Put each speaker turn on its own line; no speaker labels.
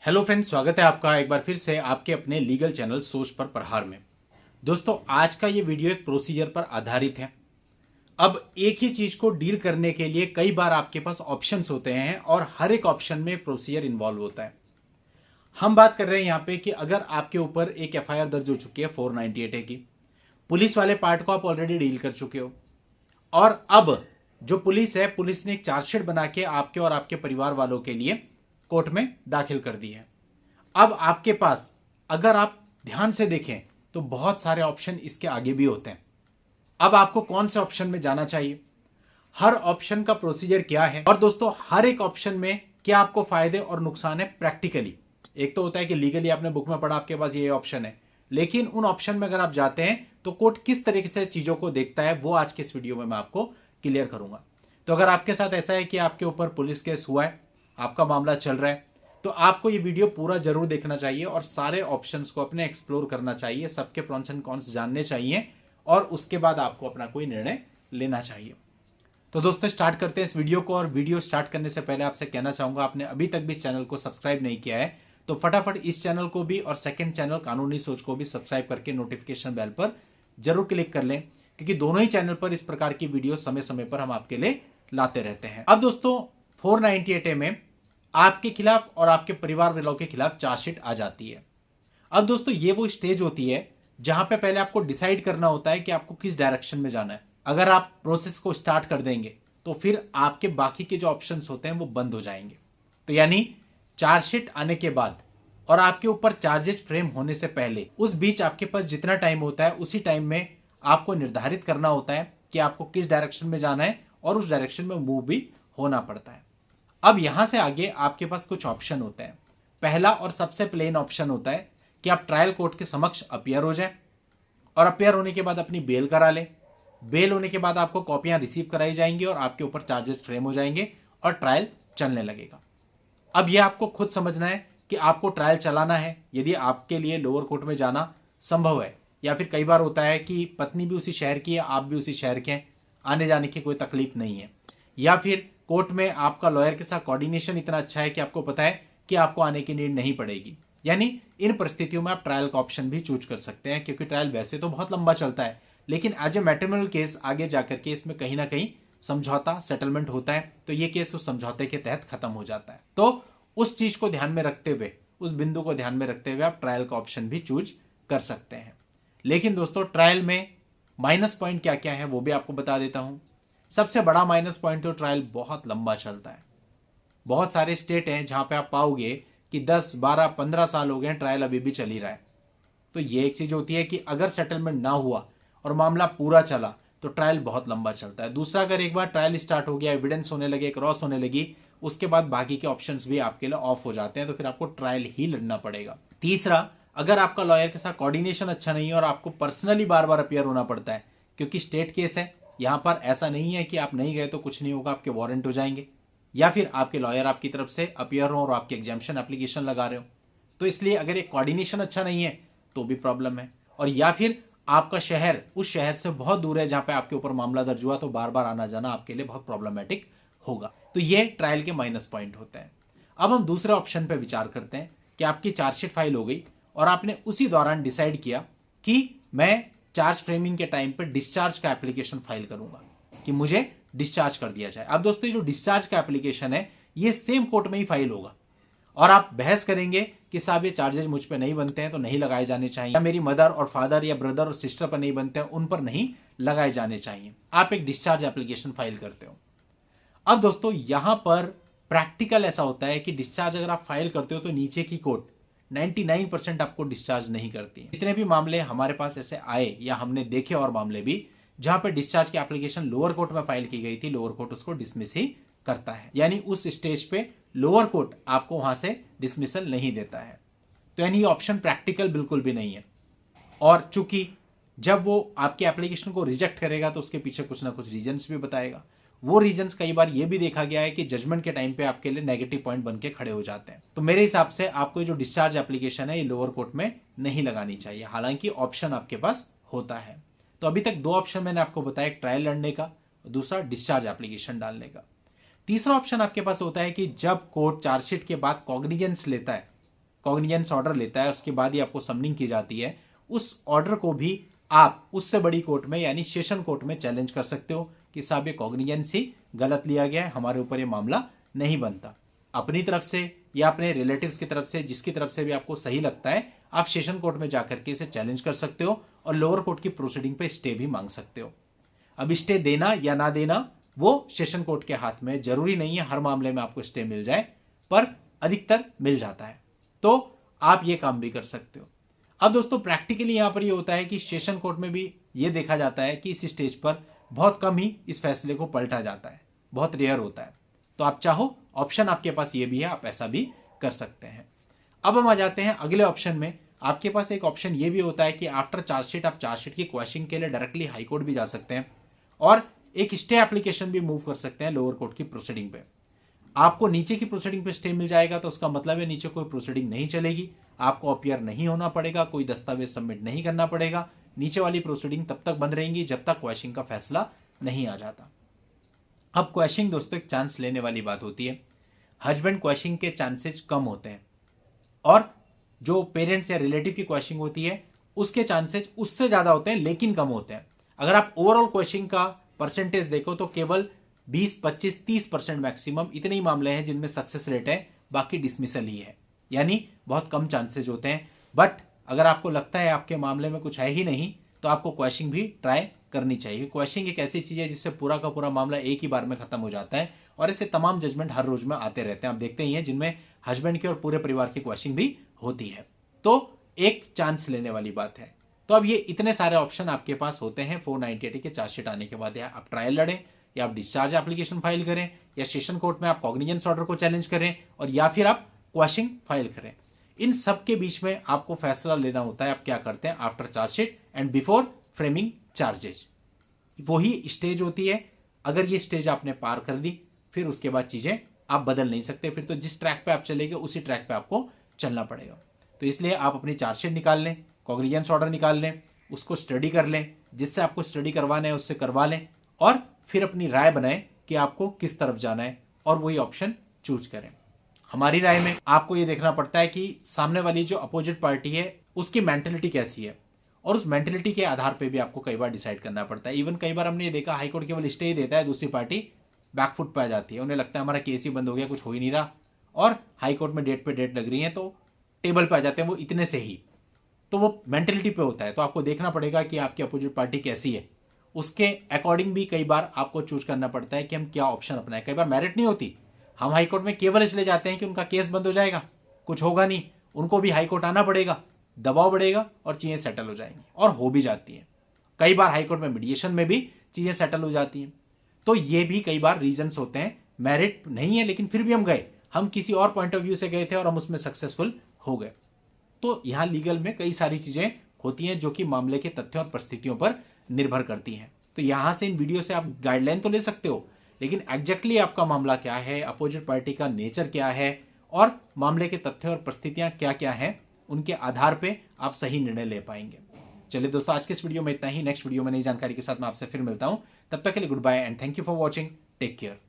Hello friends, स्वागत है आपका एक बार फिर से आपके अपने लीगल चैनल सोच पर प्रहार में। दोस्तों, आज का ये वीडियो एक प्रोसीजर पर आधारित है। अब एक ही चीज को डील करने के लिए कई बार आपके पास ऑप्शंस होते हैं और हर एक ऑप्शन में प्रोसीजर इन्वॉल्व होता है। हम बात कर रहे हैं यहाँ पे कि अगर आपके ऊपर एक एफआईआर दर्ज हो चुकी है 498 ए की, पुलिस वाले पार्ट को आप ऑलरेडी डील कर चुके हो और अब जो पुलिस है, पुलिस ने एक चार्जशीट बना के आपके और आपके परिवार वालों के लिए कोर्ट में दाखिल कर दी है। अब आपके पास अगर आप ध्यान से देखें तो बहुत सारे ऑप्शन इसके आगे भी होते हैं। अब आपको कौन से ऑप्शन में जाना चाहिए, हर ऑप्शन का प्रोसीजर क्या है और दोस्तों हर एक ऑप्शन में क्या आपको फायदे और नुकसान है प्रैक्टिकली। एक तो होता है कि लीगली आपने बुक में पढ़ा, आपके पास ये ऑप्शन है, लेकिन उन ऑप्शन में अगर आप जाते हैं तो कोर्ट किस तरीके से चीजों को देखता है वो आज के इस वीडियो में मैं आपको क्लियर करूंगा। तो अगर आपके साथ ऐसा है कि आपके ऊपर पुलिस केस हुआ है, आपका मामला चल रहा है, तो आपको ये वीडियो पूरा जरूर देखना चाहिए और सारे ऑप्शंस को अपने एक्सप्लोर करना चाहिए, सबके प्रॉन्स एंड कॉन्स जानने चाहिए और उसके बाद आपको अपना कोई निर्णय लेना चाहिए। तो दोस्तों स्टार्ट करते हैं इस वीडियो को। और वीडियो स्टार्ट करने से पहले आपसे कहना चाहूंगा, आपने अभी तक भी इस चैनल को सब्सक्राइब नहीं किया है तो फटाफट इस चैनल को भी और सेकंड चैनल कानूनी सोच को भी सब्सक्राइब करके नोटिफिकेशन बेल पर जरूर क्लिक कर लें, क्योंकि दोनों ही चैनल पर इस प्रकार की वीडियो समय समय पर हम आपके लिए लाते रहते हैं। अब दोस्तों 498A में आपके खिलाफ और आपके परिवार वालों के खिलाफ चार्जशीट आ जाती है। अब दोस्तों ये वो स्टेज होती है जहां पे पहले आपको डिसाइड करना होता है कि आपको किस डायरेक्शन में जाना है। अगर आप प्रोसेस को स्टार्ट कर देंगे तो फिर आपके बाकी के जो ऑप्शंस होते हैं वो बंद हो जाएंगे। तो यानी चार्जशीट आने के बाद और आपके ऊपर चार्जेस फ्रेम होने से पहले उस बीच आपके पास जितना टाइम होता है उसी टाइम में आपको निर्धारित करना होता है कि आपको किस डायरेक्शन में जाना है और उस डायरेक्शन में मूव भी होना पड़ता है। अब यहां से आगे आपके पास कुछ ऑप्शन होते हैं। पहला और सबसे प्लेन ऑप्शन होता है कि आप ट्रायल कोर्ट के समक्ष अपीयर हो जाए और अपीयर होने के बाद अपनी बेल करा लें। बेल होने के बाद आपको कॉपियां रिसीव कराई जाएंगी और आपके ऊपर चार्जेस फ्रेम हो जाएंगे और ट्रायल चलने लगेगा। अब यह आपको खुद समझना है कि आपको ट्रायल चलाना है, यदि आपके लिए लोअर कोर्ट में जाना संभव है, या फिर कई बार होता है कि पत्नी भी उसी शहर की है, आप भी उसी शहर के हैं, आने जाने की कोई तकलीफ नहीं है, या फिर कोर्ट में आपका लॉयर के साथ कोऑर्डिनेशन इतना अच्छा है कि आपको पता है कि आपको आने की नीड नहीं पड़ेगी। यानी इन परिस्थितियों में आप ट्रायल का ऑप्शन भी चूज कर सकते हैं, क्योंकि ट्रायल वैसे तो बहुत लंबा चलता है, लेकिन एज ए मैट्रिमोनियल केस आगे जाकर के इसमें कहीं ना कहीं समझौता सेटलमेंट होता है, तो ये केस उस समझौते के तहत खत्म हो जाता है। तो उस चीज को ध्यान में रखते हुए, उस बिंदु को ध्यान में रखते हुए आप ट्रायल का ऑप्शन भी चूज कर सकते हैं। लेकिन दोस्तों ट्रायल में माइनस पॉइंट क्या क्या है वो भी आपको बता देता हूं। सबसे बड़ा माइनस पॉइंट तो ट्रायल बहुत लंबा चलता है। बहुत सारे स्टेट हैं जहां पे आप पाओगे कि 10, 12, 15 साल हो गए ट्रायल अभी भी चल ही रहा है। तो ये एक चीज होती है कि अगर सेटलमेंट ना हुआ और मामला पूरा चला तो ट्रायल बहुत लंबा चलता है। दूसरा, अगर एक बार ट्रायल स्टार्ट हो गया, एविडेंस होने लगे, क्रॉस होने लगी, उसके बाद बाकी के ऑप्शंस भी आपके लिए ऑफ हो जाते हैं, तो फिर आपको ट्रायल ही लड़ना पड़ेगा। तीसरा, अगर आपका लॉयर के साथ कोऑर्डिनेशन अच्छा नहीं है और आपको पर्सनली बार बार अपीयर होना पड़ता है, क्योंकि स्टेट केस है, यहां पर ऐसा नहीं है कि आप नहीं गए तो कुछ नहीं होगा, आपके वारंट हो जाएंगे, या फिर आपके लॉयर आपकी तरफ से अपीयर हो और आपके एग्जामिशन एप्लीकेशन लगा रहे हो, तो इसलिए अगर एक कोऑर्डिनेशन अच्छा नहीं है तो भी प्रॉब्लम है। और या फिर आपका शहर उस शहर से बहुत दूर है जहां पे आपके ऊपर मामला दर्ज हुआ, तो बार बार आना जाना आपके लिए बहुत प्रॉब्लमेटिक होगा। तो ये ट्रायल के माइनस पॉइंट होते हैं। अब हम दूसरे ऑप्शन पे विचार करते हैं कि आपकी चार्जशीट फाइल हो गई और आपने उसी दौरान डिसाइड किया कि मैं चार्ज फ्रेमिंग के टाइम पे डिस्चार्ज का एप्लीकेशन फाइल करूंगा कि मुझे डिस्चार्ज कर दिया जाए। अब दोस्तों जो डिस्चार्ज का एप्लीकेशन है ये सेम कोर्ट में ही फाइल होगा और आप बहस करेंगे कि साहब ये चार्जेस मुझ पे नहीं बनते हैं तो नहीं लगाए जाने चाहिए, या मेरी मदर और फादर या ब्रदर और सिस्टर पर नहीं बनते हैं उन पर नहीं लगाए जाने चाहिए। आप एक डिस्चार्ज एप्लीकेशन फाइल करते हो। अब दोस्तों यहां पर प्रैक्टिकल ऐसा होता है कि डिस्चार्ज अगर आप फाइल करते हो तो नीचे की कोर्ट 99% आपको डिस्चार्ज नहीं करती है। जितने भी मामले हमारे पास ऐसे आए या हमने देखे और मामले भी जहां पे डिस्चार्ज की एप्लीकेशन लोअर कोर्ट में फाइल की गई थी, लोअर कोर्ट उसको डिसमिस ही करता है, यानी उस स्टेज पे लोअर कोर्ट आपको वहां से डिसमिसल नहीं देता है। तो यानी ऑप्शन प्रैक्टिकल बिल्कुल भी नहीं है। और चूंकि जब वो आपकी एप्लीकेशन को रिजेक्ट करेगा तो उसके पीछे कुछ ना कुछ रीजंस भी बताएगा। वो रीजंस कई बार ये भी देखा गया है कि जजमेंट के टाइम पे आपके लिए नेगेटिव पॉइंट बन के खड़े हो जाते हैं। तो मेरे हिसाब से आपको जो डिस्चार्ज एप्लीकेशन है ये लोअर कोर्ट में नहीं लगानी चाहिए, हालांकि ऑप्शन आपके पास होता है। तो अभी तक दो ऑप्शन मैंने आपको बताया, एक ट्रायल लड़ने का, दूसरा डिस्चार्ज एप्लीकेशन डालने का। तीसरा ऑप्शन आपके पास होता है कि जब कोर्ट चार्जशीट के बाद कॉग्निजेंस लेता है कॉग्निजेंस ऑर्डर लेता है, उसके बाद ही आपको समनिंग की जाती है, उस ऑर्डर को भी आप उससे बड़ी कोर्ट में यानी सेशन कोर्ट में चैलेंज कर सकते हो कि साहब ये कॉग्निजेंस ही गलत लिया गया है, हमारे ऊपर ये मामला नहीं बनता। अपनी तरफ से या अपने रिलेटिव्स की तरफ से, जिसकी तरफ से भी आपको सही लगता है, आप सेशन कोर्ट में जाकर के इसे चैलेंज कर सकते हो और लोअर कोर्ट की प्रोसीडिंग पे स्टे भी मांग सकते हो। अब स्टे देना या ना देना वो सेशन कोर्ट के हाथ में, जरूरी नहीं है हर मामले में आपको स्टे मिल जाए, पर अधिकतर मिल जाता है, तो आप ये काम भी कर सकते हो। अब दोस्तों प्रैक्टिकली यहां पर ये होता है कि सेशन कोर्ट में भी ये देखा जाता है कि इस स्टेज पर बहुत कम ही इस फैसले को पलटा जाता है, बहुत रेयर होता है। तो आप चाहो ऑप्शन आपके पास ये भी है, आप ऐसा भी कर सकते हैं। अब हम आ जाते हैं अगले ऑप्शन में। आपके पास एक ऑप्शन ये भी होता है कि आफ्टर चार्जशीट आप चार्जशीट की क्वेश्चन के लिए डायरेक्टली हाई कोर्ट भी जा सकते हैं और एक स्टे एप्लीकेशन भी मूव कर सकते हैं लोअर कोर्ट की प्रोसीडिंग पे। आपको नीचे की प्रोसीडिंग पे स्टे मिल जाएगा तो उसका मतलब है नीचे कोई प्रोसीडिंग नहीं चलेगी, आपको अपीयर नहीं होना पड़ेगा, कोई दस्तावेज सबमिट नहीं करना पड़ेगा, नीचे वाली प्रोसीडिंग तब तक बंद रहेंगी जब तक क्वेश्चन का फैसला नहीं आ जाता। अब क्वेश्चन दोस्तों एक चांस लेने वाली बात होती है। हस्बैंड क्वेश्चन के चांसेस कम होते हैं और जो पेरेंट्स या रिलेटिव की क्वेश्चन होती है उसके चांसेस उससे ज्यादा होते हैं लेकिन कम होते हैं। अगर आप ओवरऑल क्वेश्चन का परसेंटेज देखो तो केवल 20, 25, 30% मैक्सिमम इतने ही मामले हैं जिनमें सक्सेस रेट है, बाकी डिसमिसल ही है, यानी बहुत कम चांसेस होते हैं। बट अगर आपको लगता है आपके मामले में कुछ है ही नहीं तो आपको क्वेश्चन भी ट्राई करनी चाहिए। क्वेश्चन एक ऐसी चीज है जिससे पूरा का पूरा मामला एक ही बार में खत्म हो जाता है और ऐसे तमाम जजमेंट हर रोज में आते रहते हैं, आप देखते ही हैं, जिनमें हस्बैंड के और पूरे परिवार की क्वेश्चन भी होती है। तो एक चांस लेने वाली बात है। तो अब ये इतने सारे ऑप्शन आपके पास होते हैं 498 के चार्जशीट आने के बाद, या आप ट्रायल लड़ें, या आप डिस्चार्ज एप्लीकेशन फाइल करें, या सेशन कोर्ट में आप कॉग्निजेंस ऑर्डर को चैलेंज करें, और या फिर आप क्वेश्चन फाइल करें। इन सब के बीच में आपको फैसला लेना होता है आप क्या करते हैं after chargesheet and before framing charges. वही स्टेज होती है, अगर ये स्टेज आपने पार कर दी फिर उसके बाद चीजें आप बदल नहीं सकते, फिर तो जिस ट्रैक पे आप चलेंगे उसी ट्रैक पे आपको चलना पड़ेगा। तो इसलिए आप अपनी चार्जशीट निकाल लें, कॉग्निजेंस ऑर्डर निकाल लें, उसको स्टडी कर लें, जिससे आपको स्टडी करवाना है उससे करवा लें और फिर अपनी राय बनाएं कि आपको किस तरफ जाना है और वही ऑप्शन चूज करें। हमारी राय में आपको ये देखना पड़ता है कि सामने वाली जो अपोजिट पार्टी है उसकी मेंटेलिटी कैसी है और उस मेंटेलिटी के आधार पे भी आपको कई बार डिसाइड करना पड़ता है। इवन कई बार हमने ये देखा हाईकोर्ट केवल स्टे ही देता है, दूसरी पार्टी बैकफुट पे आ जाती है, उन्हें लगता है हमारा केस ही बंद हो गया, कुछ हो ही नहीं रहा, और हाईकोर्ट में डेट पे डेट लग रही है तो टेबल पे आ जाते हैं वो इतने से ही। तो वो मेंटेलिटी पे होता है, तो आपको देखना पड़ेगा कि आपकी अपोजिट पार्टी कैसी है, उसके अकॉर्डिंग भी कई बार आपको चूज करना पड़ता है कि हम क्या ऑप्शन अपनाएं। कई बार मेरिट नहीं होती, हम हाईकोर्ट में केवल इसलिए जाते हैं कि उनका केस बंद हो जाएगा, कुछ होगा नहीं, उनको भी हाईकोर्ट आना पड़ेगा, दबाव बढ़ेगा और चीजें सेटल हो जाएंगी, और हो भी जाती हैं। कई बार हाईकोर्ट में मीडिएशन में भी चीजें सेटल हो जाती हैं। तो ये भी कई बार रीजंस होते हैं, मेरिट नहीं है लेकिन फिर भी हम गए, हम किसी और पॉइंट ऑफ व्यू से गए थे और हम उसमें सक्सेसफुल हो गए। तो यहां लीगल में कई सारी चीजें होती हैं जो कि मामले के तथ्यों और परिस्थितियों पर निर्भर करती हैं। तो यहां से इन वीडियो से आप गाइडलाइन तो ले सकते हो, लेकिन एग्जैक्टली आपका मामला क्या है, अपोजिट पार्टी का नेचर क्या है और मामले के तथ्य और परिस्थितियां क्या क्या हैं, उनके आधार पे आप सही निर्णय ले पाएंगे। चलिए दोस्तों, आज के इस वीडियो में इतना ही। नेक्स्ट वीडियो में नई जानकारी के साथ मैं आपसे फिर मिलता हूं। तब तक के लिए good bye and thank you for watching. Take care.